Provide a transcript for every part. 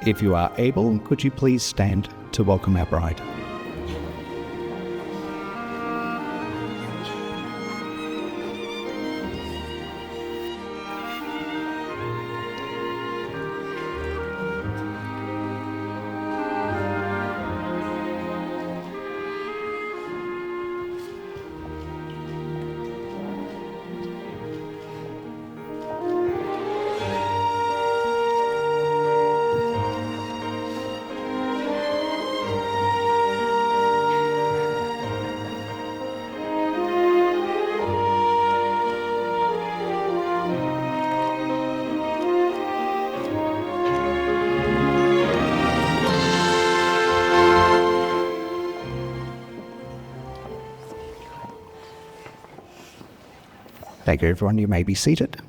If you are able, could you please stand to welcome our bride? Thank you, everyone. You may be seated.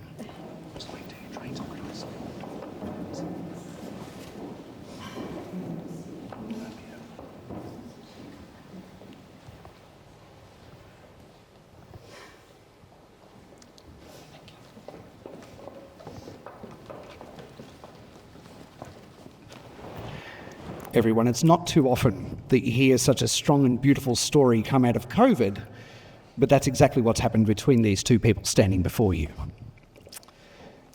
Everyone, it's not too often that you hear such a strong and beautiful story come out of COVID, but that's exactly what's happened between these two people standing before you.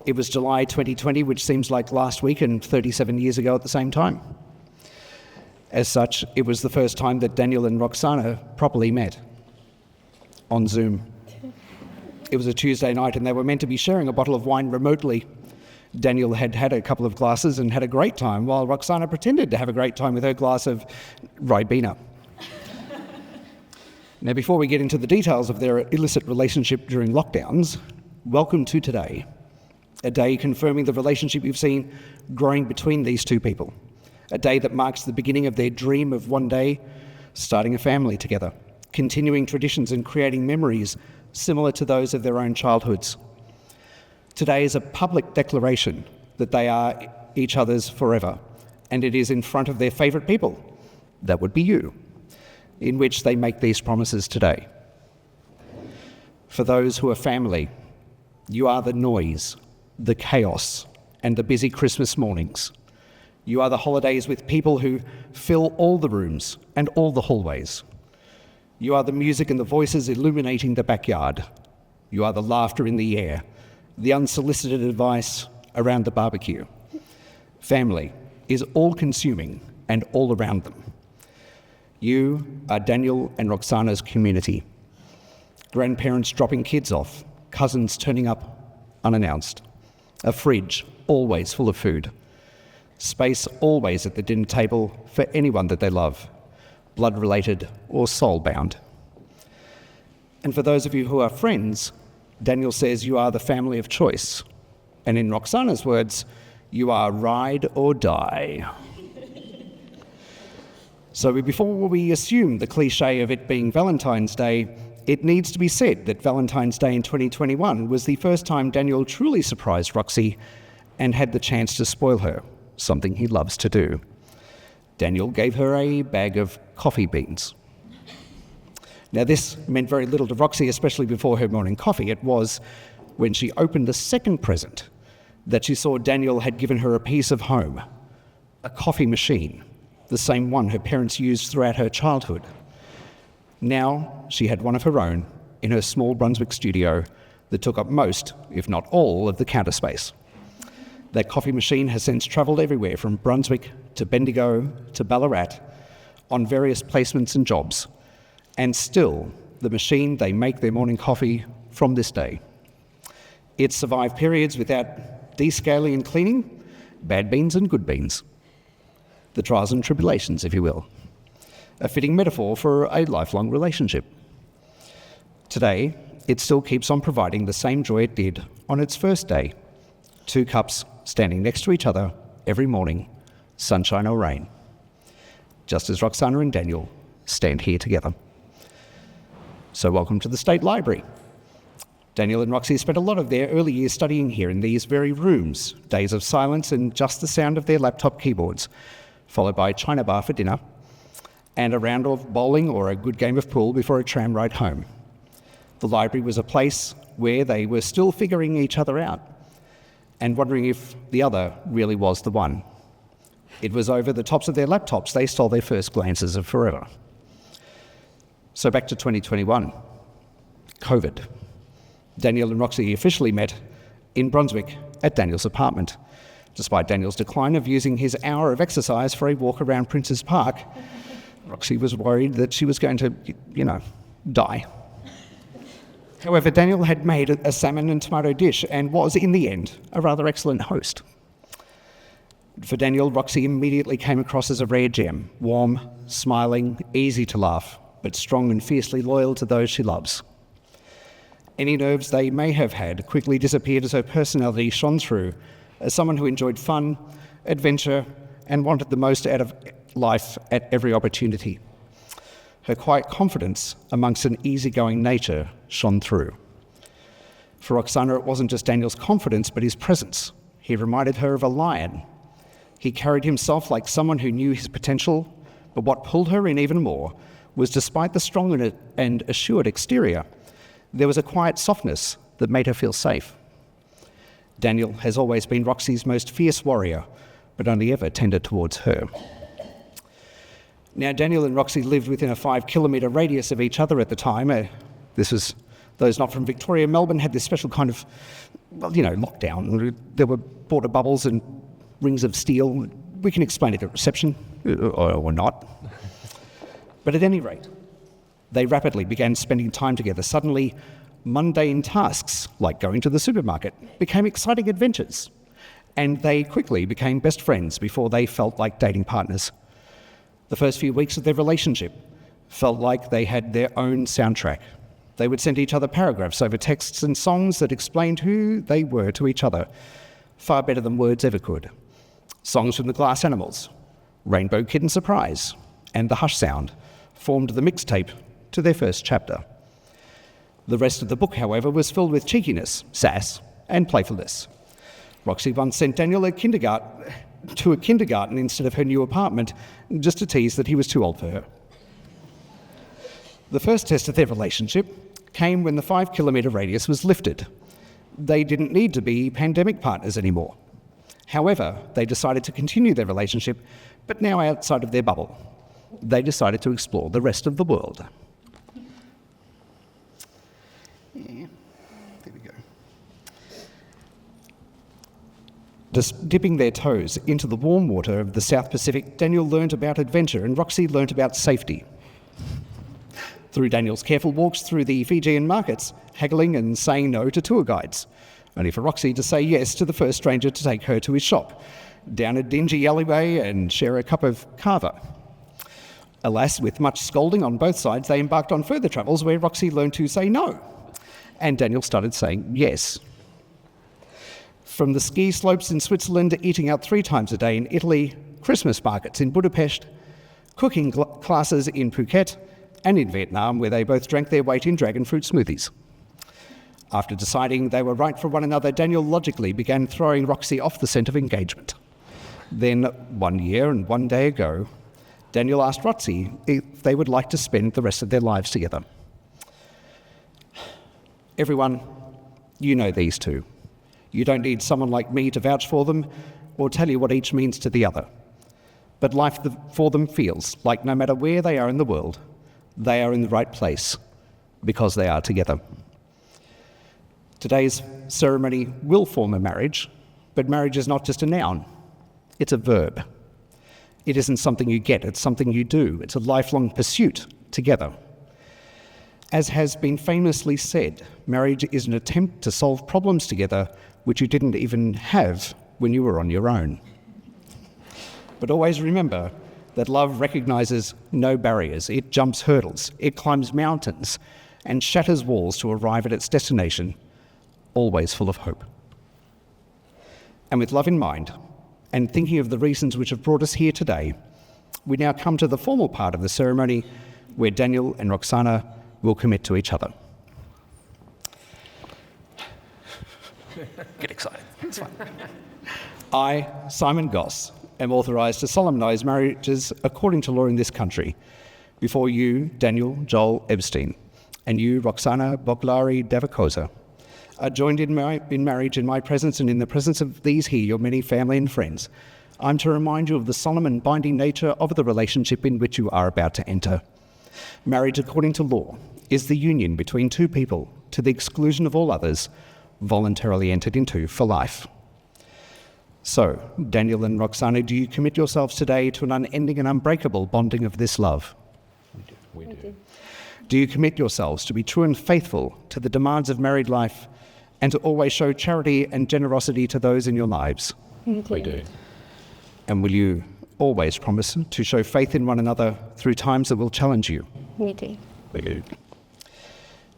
It was July 2020, which seems like last week and 37 years ago at the same time. As such, it was the first time that Daniel and Roksanna properly met on Zoom. It was a Tuesday night and they were meant to be sharing a bottle of wine remotely. Daniel had had a couple of glasses and had a great time, while Roksanna pretended to have a great time with her glass of Ribena. Now, before we get into the details of their illicit relationship during lockdowns, welcome to today, a day confirming the relationship you've seen growing between these two people, a day that marks the beginning of their dream of one day starting a family together, continuing traditions and creating memories similar to those of their own childhoods. Today is a public declaration that they are each other's forever, and it is in front of their favourite people, that would be you, in which they make these promises today. For those who are family, you are the noise, the chaos, and the busy Christmas mornings. You are the holidays with people who fill all the rooms and all the hallways. You are the music and the voices illuminating the backyard. You are the laughter in the air, the unsolicited advice around the barbecue. Family is all-consuming and all around them. You are Daniel and Roksanna's community. Grandparents dropping kids off, cousins turning up unannounced. A fridge always full of food. Space always at the dinner table for anyone that they love, blood-related or soul-bound. And for those of you who are friends, Daniel says you are the family of choice. And in Roksanna's words, you are ride or die. So before we assume the cliche of it being Valentine's Day, it needs to be said that Valentine's Day in 2021 was the first time Daniel truly surprised Roxy and had the chance to spoil her, something he loves to do. Daniel gave her a bag of coffee beans. Now, this meant very little to Roxy, especially before her morning coffee. It was when she opened the second present that she saw Daniel had given her a piece of home, a coffee machine, the same one her parents used throughout her childhood. Now she had one of her own in her small Brunswick studio that took up most, if not all, of the counter space. That coffee machine has since travelled everywhere from Brunswick to Bendigo to Ballarat on various placements and jobs, and still the machine they make their morning coffee from this day. It survived periods without descaling and cleaning, bad beans and good beans. The trials and tribulations, if you will. A fitting metaphor for a lifelong relationship. Today, it still keeps on providing the same joy it did on its first day. 2 cups standing next to each other every morning, sunshine or rain. Just as Roksanna and Daniel stand here together. So welcome to the State Library. Daniel and Roxy spent a lot of their early years studying here in these very rooms, days of silence and just the sound of their laptop keyboards, followed by a china bar for dinner, and a round of bowling or a good game of pool before a tram ride home. The library was a place where they were still figuring each other out and wondering if the other really was the one. It was over the tops of their laptops they stole their first glances of forever. So back to 2021. COVID. Daniel and Roxy officially met in Brunswick at Daniel's apartment, despite Daniel's decline of using his hour of exercise for a walk around Princes Park. Roxy was worried that she was going to, die. However, Daniel had made a salmon and tomato dish and was, in the end, a rather excellent host. For Daniel, Roxy immediately came across as a rare gem, warm, smiling, easy to laugh, but strong and fiercely loyal to those she loves. Any nerves they may have had quickly disappeared as her personality shone through as someone who enjoyed fun, adventure, and wanted the most out of life at every opportunity. Her quiet confidence amongst an easygoing nature shone through. For Roksanna, it wasn't just Daniel's confidence, but his presence. He reminded her of a lion. He carried himself like someone who knew his potential, but what pulled her in even more was, despite the strong and assured exterior, there was a quiet softness that made her feel safe. Daniel has always been Roxy's most fierce warrior, but only ever tender towards her. Now, Daniel and Roxy lived within a 5-kilometre radius of each other at the time. Those not from Victoria. Melbourne had this special kind of lockdown. There were border bubbles and rings of steel. We can explain it at reception, or not. But at any rate, they rapidly began spending time together. Suddenly, mundane tasks, like going to the supermarket, became exciting adventures. And they quickly became best friends before they felt like dating partners. The first few weeks of their relationship felt like they had their own soundtrack. They would send each other paragraphs over texts and songs that explained who they were to each other, far better than words ever could. Songs from the Glass Animals, Rainbow Kitten Surprise, and The Hush Sound formed the mixtape to their first chapter. The rest of the book, however, was filled with cheekiness, sass, and playfulness. Roxy once sent Daniel to a kindergarten instead of her new apartment, just to tease that he was too old for her. The first test of their relationship came when the 5-kilometre radius was lifted. They didn't need to be pandemic partners anymore. However, they decided to continue their relationship, but now outside of their bubble. They decided to explore the rest of the world. Yeah, there we go. Just dipping their toes into the warm water of the South Pacific, Daniel learned about adventure and Roxy learned about safety. Through Daniel's careful walks through the Fijian markets, haggling and saying no to tour guides, only for Roxy to say yes to the first stranger to take her to his shop, down a dingy alleyway and share a cup of kava. Alas, with much scolding on both sides, they embarked on further travels where Roxy learned to say no, and Daniel started saying yes. From the ski slopes in Switzerland to eating out 3 times a day in Italy, Christmas markets in Budapest, cooking classes in Phuket, and in Vietnam, where they both drank their weight in dragon fruit smoothies. After deciding they were right for one another, Daniel logically began throwing Roxy off the scent of engagement. Then, 1 year and 1 day ago, Daniel asked Roxy if they would like to spend the rest of their lives together. Everyone, you know these two. You don't need someone like me to vouch for them or tell you what each means to the other. But life for them feels like no matter where they are in the world, they are in the right place because they are together. Today's ceremony will form a marriage, but marriage is not just a noun, it's a verb. It isn't something you get, it's something you do. It's a lifelong pursuit together. As has been famously said, marriage is an attempt to solve problems together which you didn't even have when you were on your own. But always remember that love recognises no barriers. It jumps hurdles, it climbs mountains, and shatters walls to arrive at its destination, always full of hope. And with love in mind, and thinking of the reasons which have brought us here today, we now come to the formal part of the ceremony where Daniel and Roksanna will commit to each other. Get excited. It's fine. I, Simon Goss, am authorised to solemnise marriages according to law in this country before you, Daniel Joel Epstein, and you, Roksanna Boglari Davakosa, are joined in marriage in my presence and in the presence of these here, your many family and friends. I'm to remind you of the solemn and binding nature of the relationship in which you are about to enter. Marriage, according to law, is the union between two people, to the exclusion of all others, voluntarily entered into for life. So, Daniel and Roksanna, do you commit yourselves today to an unending and unbreakable bonding of this love? We do. Do you commit yourselves to be true and faithful to the demands of married life and to always show charity and generosity to those in your lives? We do. And will you always promise to show faith in one another through times that will challenge you? We do. We do.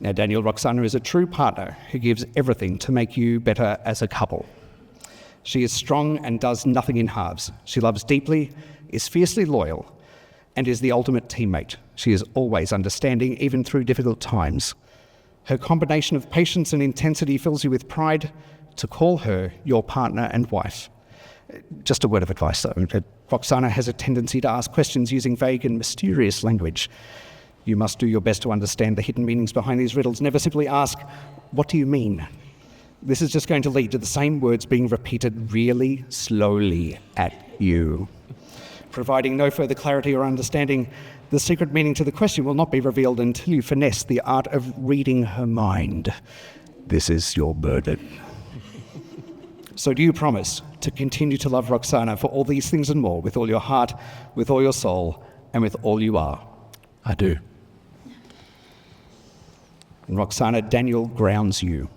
Now, Daniel, Roksanna is a true partner who gives everything to make you better as a couple. She is strong and does nothing in halves. She loves deeply, is fiercely loyal, and is the ultimate teammate. She is always understanding, even through difficult times. Her combination of patience and intensity fills you with pride to call her your partner and wife. Just a word of advice, though. Roksanna has a tendency to ask questions using vague and mysterious language. You must do your best to understand the hidden meanings behind these riddles. Never simply ask, "What do you mean?" This is just going to lead to the same words being repeated really slowly at you. Providing no further clarity or understanding, the secret meaning to the question will not be revealed until you finesse the art of reading her mind. This is your burden. So do you promise to continue to love Roksanna for all these things and more, with all your heart, with all your soul, and with all you are? I do. And Roksanna, Daniel grounds you.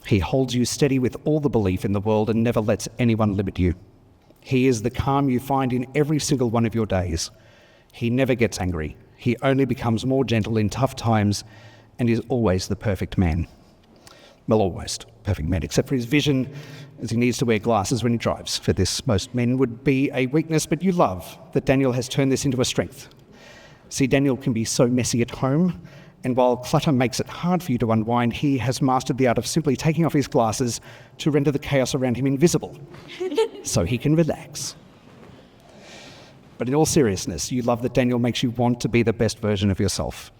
He holds you steady with all the belief in the world and never lets anyone limit you. He is the calm you find in every single one of your days. He never gets angry. He only becomes more gentle in tough times and is always the perfect man. Well, almost perfect man, except for his vision, as he needs to wear glasses when he drives. For this, most men would be a weakness, but you love that Daniel has turned this into a strength. See, Daniel can be so messy at home, and while clutter makes it hard for you to unwind, he has mastered the art of simply taking off his glasses to render the chaos around him invisible, so he can relax. But in all seriousness, you love that Daniel makes you want to be the best version of yourself,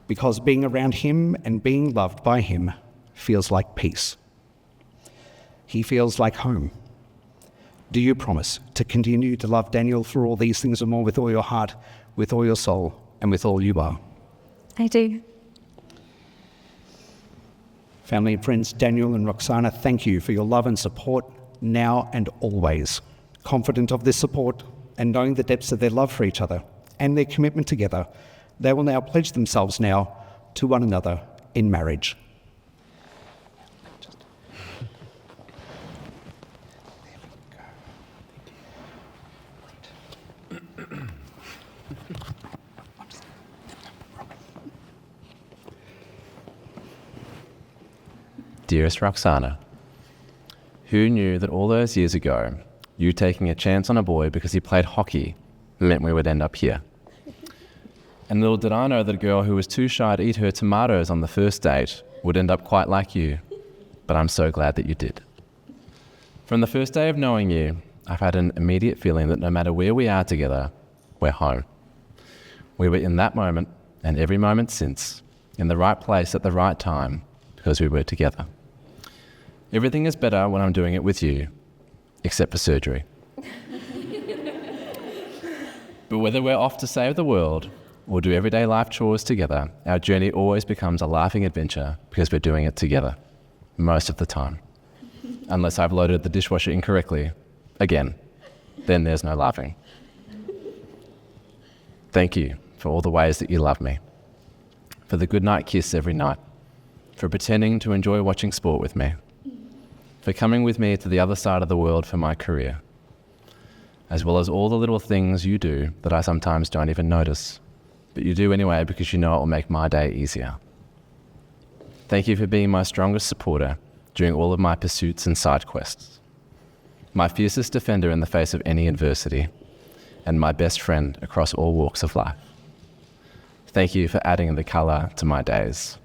because being around him and being loved by him feels like peace. He feels like home. Do you promise to continue to love Daniel for all these things and more, with all your heart, with all your soul, and with all you are? I do. Family and friends, Daniel and Roksanna, thank you for your love and support now and always. Confident of this support and knowing the depths of their love for each other and their commitment together, they will now pledge themselves now to one another in marriage. Dearest Roksanna, who knew that all those years ago, you taking a chance on a boy because he played hockey meant we would end up here? And little did I know that a girl who was too shy to eat her tomatoes on the first date would end up quite like you, but I'm so glad that you did. From the first day of knowing you, I've had an immediate feeling that no matter where we are together, we're home. We were in that moment, and every moment since, in the right place at the right time, because we were together. Everything is better when I'm doing it with you, except for surgery. But whether we're off to save the world or do everyday life chores together, our journey always becomes a laughing adventure because we're doing it together, most of the time. Unless I've loaded the dishwasher incorrectly, again, then there's no laughing. Thank you for all the ways that you love me, for the goodnight kiss every night, for pretending to enjoy watching sport with me, for coming with me to the other side of the world for my career, as well as all the little things you do that I sometimes don't even notice, but you do anyway because you know it will make my day easier. Thank you for being my strongest supporter during all of my pursuits and side quests, my fiercest defender in the face of any adversity, and my best friend across all walks of life. Thank you for adding the colour to my days,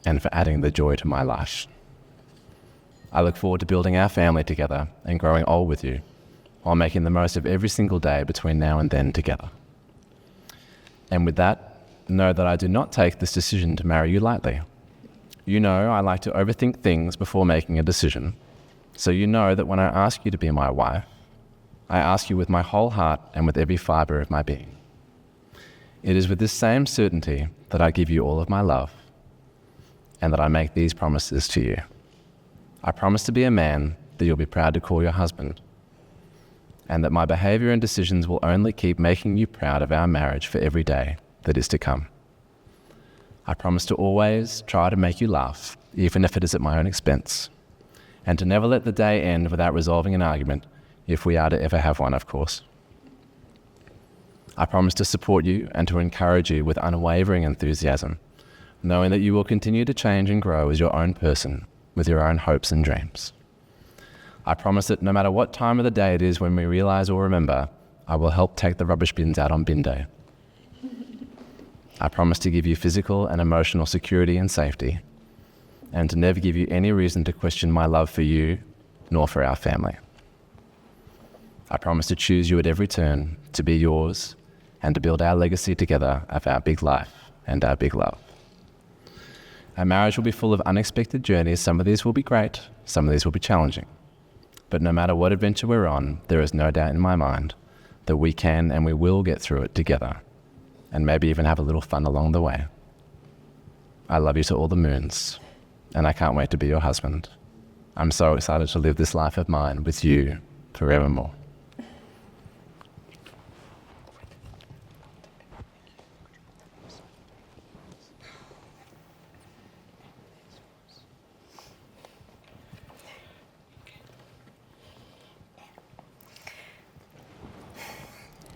and for adding the joy to my life. I look forward to building our family together and growing old with you, while making the most of every single day between now and then together. And with that, know that I do not take this decision to marry you lightly. You know I like to overthink things before making a decision, so you know that when I ask you to be my wife, I ask you with my whole heart and with every fibre of my being. It is with this same certainty that I give you all of my love, and that I make these promises to you. I promise to be a man that you'll be proud to call your husband, and that my behaviour and decisions will only keep making you proud of our marriage for every day that is to come. I promise to always try to make you laugh, even if it is at my own expense, and to never let the day end without resolving an argument, if we are to ever have one, of course. I promise to support you and to encourage you with unwavering enthusiasm, knowing that you will continue to change and grow as your own person, with your own hopes and dreams. I promise that no matter what time of the day it is when we realise or remember, I will help take the rubbish bins out on bin day. I promise to give you physical and emotional security and safety, and to never give you any reason to question my love for you, nor for our family. I promise to choose you at every turn, to be yours, and to build our legacy together of our big life and our big love. Our marriage will be full of unexpected journeys. Some of these will be great, some of these will be challenging. But no matter what adventure we're on, there is no doubt in my mind that we can and we will get through it together, and maybe even have a little fun along the way. I love you to all the moons, and I can't wait to be your husband. I'm so excited to live this life of mine with you forevermore.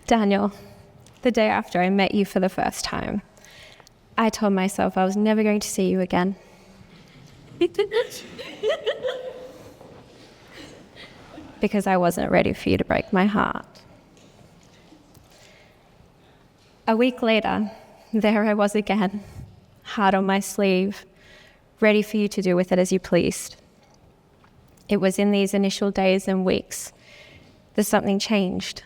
Daniel, the day after I met you for the first time, I told myself I was never going to see you again. Because I wasn't ready for you to break my heart. A week later, there I was again, heart on my sleeve, ready for you to do with it as you pleased. It was in these initial days and weeks that something changed.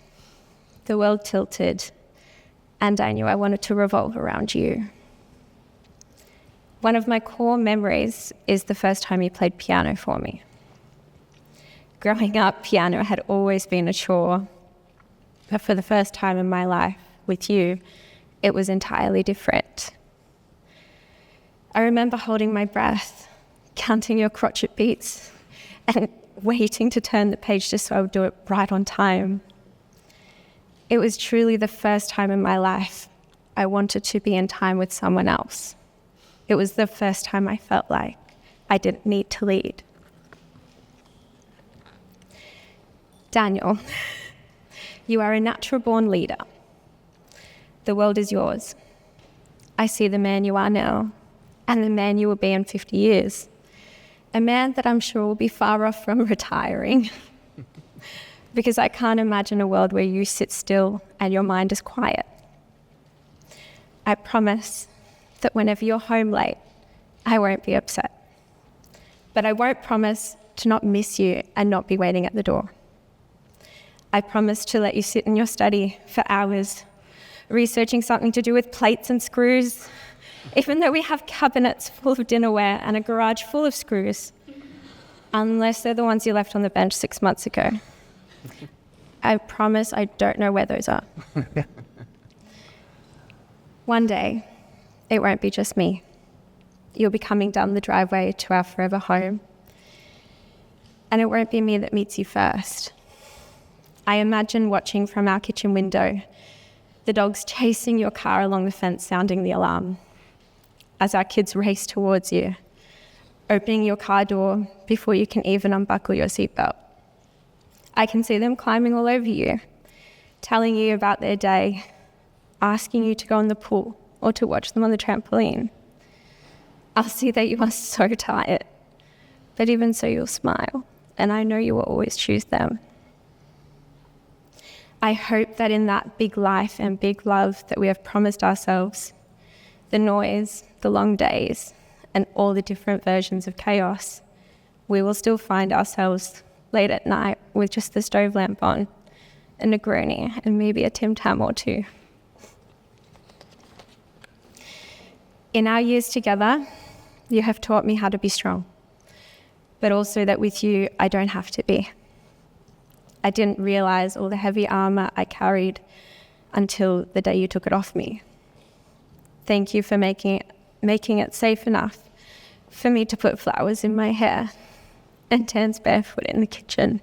The world tilted, and I knew I wanted to revolve around you. One of my core memories is the first time you played piano for me. Growing up, piano had always been a chore, but for the first time in my life with you, it was entirely different. I remember holding my breath, counting your crotchet beats, and waiting to turn the page just so I would do it right on time. It was truly the first time in my life I wanted to be in time with someone else. It was the first time I felt like I didn't need to lead. Daniel, you are a natural-born leader. The world is yours. I see the man you are now and the man you will be in 50 years. A man that I'm sure will be far off from retiring. Because I can't imagine a world where you sit still and your mind is quiet. I promise that whenever you're home late, I won't be upset. But I won't promise to not miss you and not be waiting at the door. I promise to let you sit in your study for hours, researching something to do with plates and screws, even though we have cabinets full of dinnerware and a garage full of screws, unless they're the ones you left on the bench 6 months ago. I promise I don't know where those are. One day, it won't be just me. You'll be coming down the driveway to our forever home. And it won't be me that meets you first. I imagine watching from our kitchen window, the dogs chasing your car along the fence, sounding the alarm, as our kids race towards you, opening your car door before you can even unbuckle your seatbelt. I can see them climbing all over you, telling you about their day, asking you to go in the pool or to watch them on the trampoline. I'll see that you are so tired, but even so you'll smile, and I know you will always choose them. I hope that in that big life and big love that we have promised ourselves, the noise, the long days, and all the different versions of chaos, we will still find ourselves late at night with just the stove lamp on, a Negroni, and maybe a Tim Tam or two. In our years together, you have taught me how to be strong, but also that with you, I don't have to be. I didn't realize all the heavy armor I carried until the day you took it off me. Thank you for making it safe enough for me to put flowers in my hair and dance barefoot in the kitchen.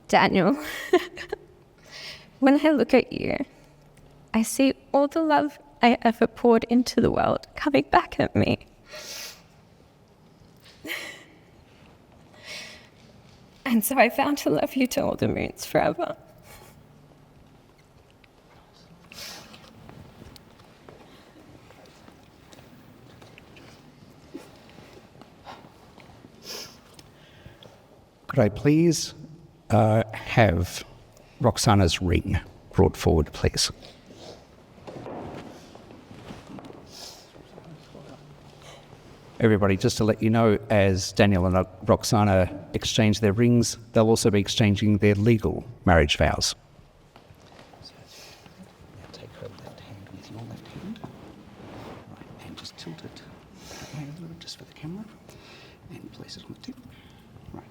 Daniel, when I look at you, I see all the love I ever poured into the world coming back at me. And so I vow to love you to all the moons forever. Could I please have Roksanna's ring brought forward, please? Everybody, just to let you know, as Daniel and Roksanna exchange their rings, they'll also be exchanging their legal marriage vows. So, now take her left hand with your left hand. Right, and just tilt it that way a little, just for the camera. And place it on the tip. Right.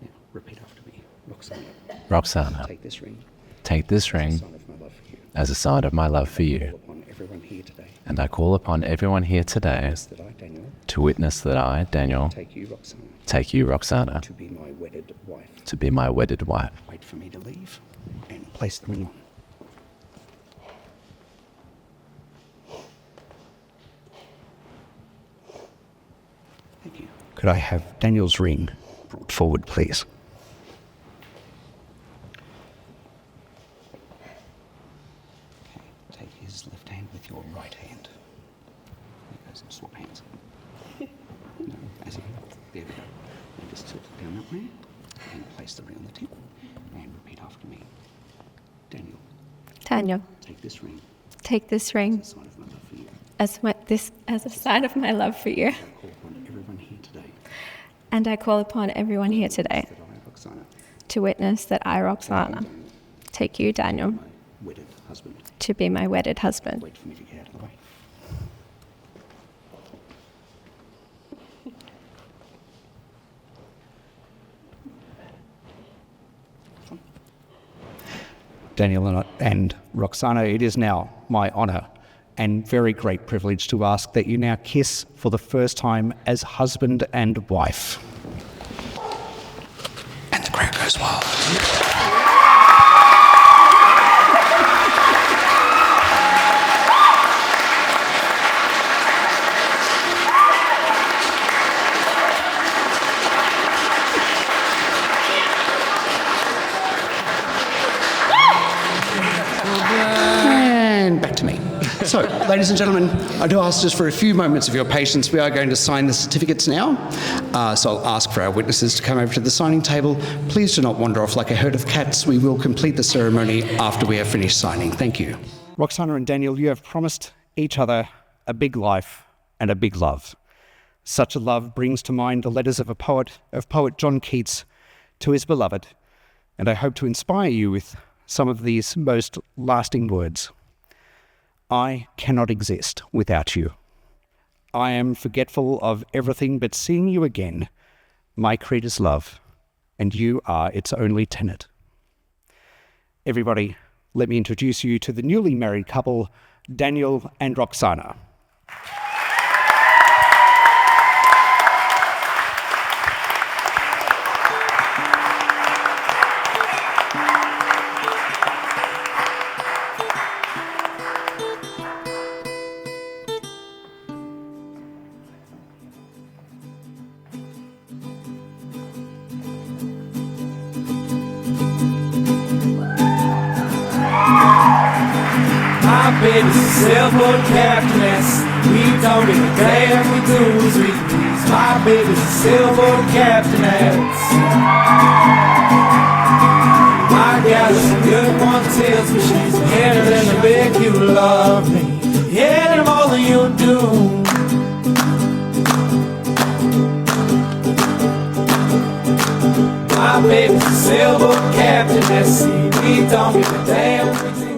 Now, repeat after me. Roksanna, take this ring. Take this ring as a sign of my love for you. Upon everyone here today. And I call upon everyone here today That I, Daniel, to to witness that I, Daniel, take you, Roxanna, take you, Roksanna, to be my wedded wife. to be my wedded wife. Wait for me to leave and place the ring on. Thank you. Could I have Daniel's ring brought forward, please? Okay, take his left hand with your right hand. There goes, and swap hands. No, as in, there we go. And just tilt it down that way and place the ring on the tip and repeat after me. Daniel, Daniel, take this ring take this ring as a sign of my love for you. as a sign of my love for you. I call upon everyone here today And I call upon everyone here today that I, Roxanna, to witness that I, Roksanna, take you, Daniel, my wedded husband. to be my wedded husband. Wait for me to get out of the way. Daniel and Roxanna, it is now my honour and very great privilege to ask that you now kiss for the first time as husband and wife. And the crowd goes wild. And back to me. So, ladies and gentlemen, I do ask just for a few moments of your patience. We are going to sign the certificates now. So I'll ask for our witnesses to come over to the signing table. Please do not wander off like a herd of cats. We will complete the ceremony after we have finished signing. Thank you. Roxanna and Daniel, you have promised each other a big life and a big love. Such a love brings to mind the letters of poet John Keats to his beloved, and I hope to inspire you with some of these most lasting words. I cannot exist without you. I am forgetful of everything but seeing you again. My creed is love, and you are its only tenet. Everybody, let me introduce you to the newly married couple, Daniel and Roxanna. My baby's a sailboat captainess. We don't give a damn, we do as we please. My baby's a sailboat captainess. My gal is a good one, tells me she's better than the big you love me. Yeah, more than you do. My baby's a sailboat captainess. We don't give a damn, we do.